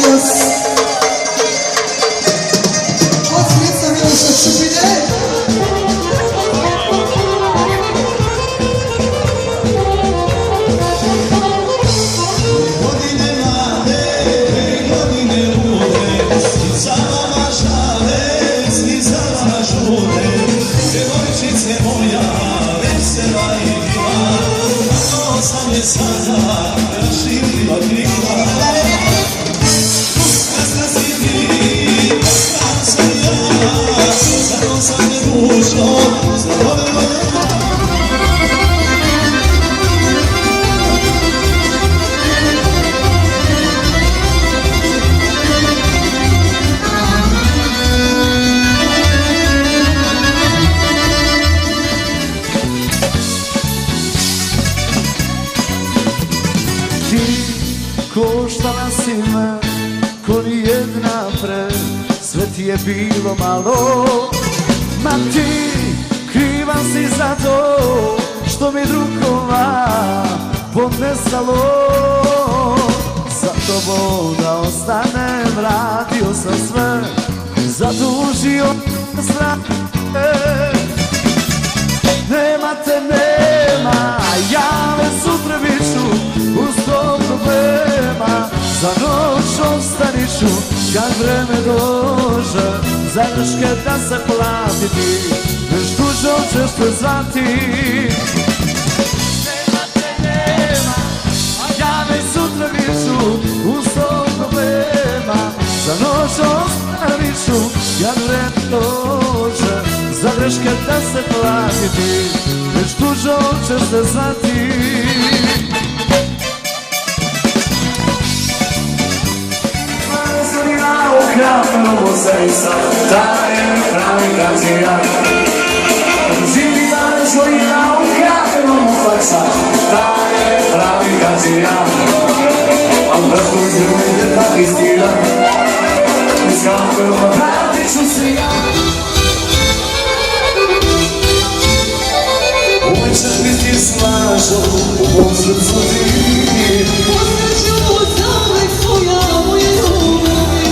Adios. Od svijeca Miloša Čupine. Godine mlade, godine lude, stizala na žale, stizala na žude. Djevojčice moja, vesela i bila, kako sam je sada raširila krila. Puskasta si ti, kakav sam ja, zato sam je dušo zavolila. Koštala si me ko nijedna pre, sve ti je bilo malo. Ma ti kriva si za to što mi drugova podnesalo. Za tobom da ostane vratio sam sve, zadužio strane. Nema te nema, ja već sutra biću uz to problema. Za noć ostanit ću kad vreme dođe, za greške da se platiti, već tužno ćeš te zvati. Nema te nema, a ja već sutra biću uz to problema. Za noć ostanit ću kad vreme dođe, za greške da se platiti, već tužno ćeš te zvati. Ukradno zaista, ta je pravi gazija. Živi dan svojina, ukradno faksa, ta je pravi gazija. Al vrhu zrujde tak istira, iskakujemo vratit ću se ja. Uvijek ćeš biti snažno, u mom srcu ti. Ostaću zauvek tvoja, moje ljubavi.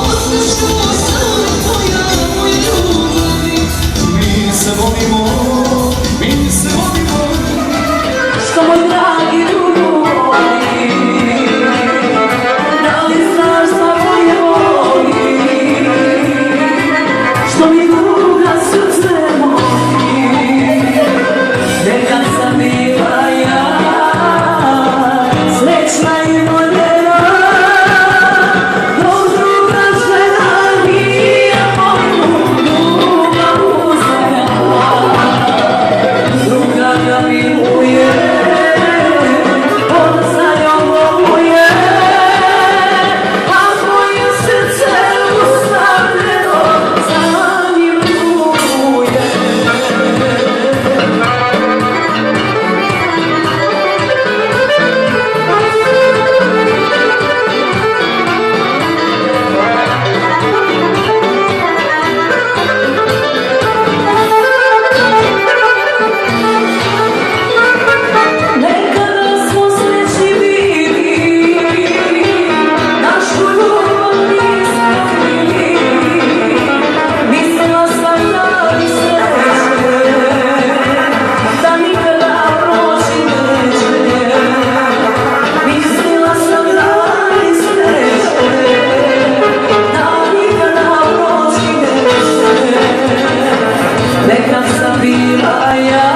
Ostaću zauvek tvoja, moje ljubavi. Mi se volimo, mi se volimo. Što moj dragi drugovi, da li znaš da moje voli? Što mi druga srce moli, nekad sam bila ja, srećna i voljena, dok druga žena nije moju ljubav uzela. Druga ga miluje, on za njom voluje, a moje srce ustavljeno za njim tuje. Nekada smo srećni bili, našu ljubav nismo krili. Mislila sam da mi sreće, da nikada proći neće. Mislila sam da mi sreće, da nikada proći neće. Nekad sam bila ja.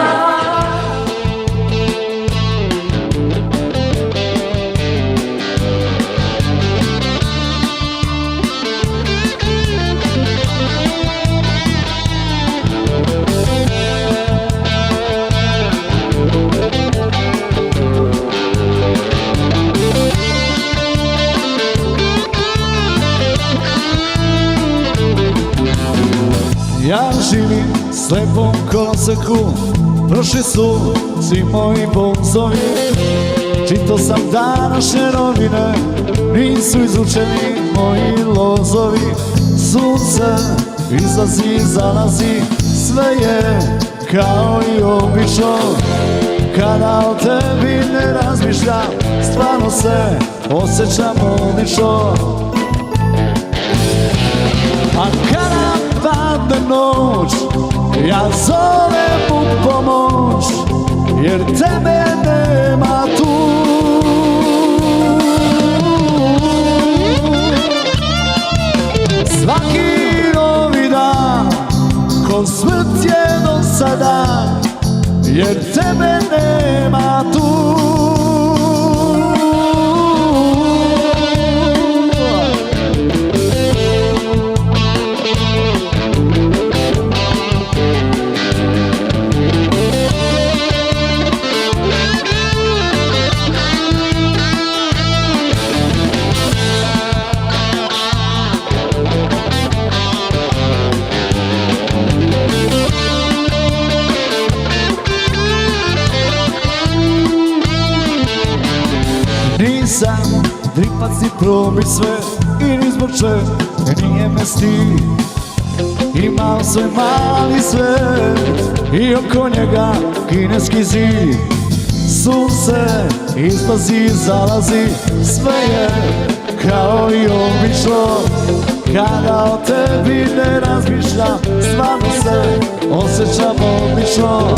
Ja živim slepom kozaku, prošli su svi moji bonzovi. Čitao sam današnje novine, nisu izučeni moji lozovi. Sunce izlazi i zalazi, sve je kao i obično. Kada o tebi ne razmišljam, stvarno se osjećam odlično. A kad nam padne noć, ja zovem u pomoć, jer tebe nema tu. Svaki novi dan, ko smrt je do sada, jer tebe nema tu. Nisam dripac ni probi sve i ni zbog čega nije me stid. Imam svoj mali svet i oko njega kineski zid. Sunce izlazi i zalazi, sve je kao i obično. Kada o tebi ne razmišljam, stvarno se osjećam odlično.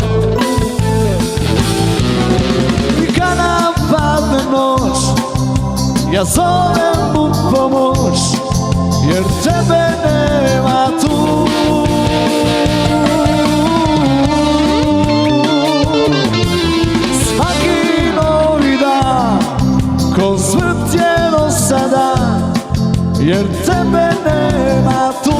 I kada padne noć, ja zovem u pomoć, jer tebe nema tu. Svaki novi dan, ko smrt je do sada, jer tebe nema tu.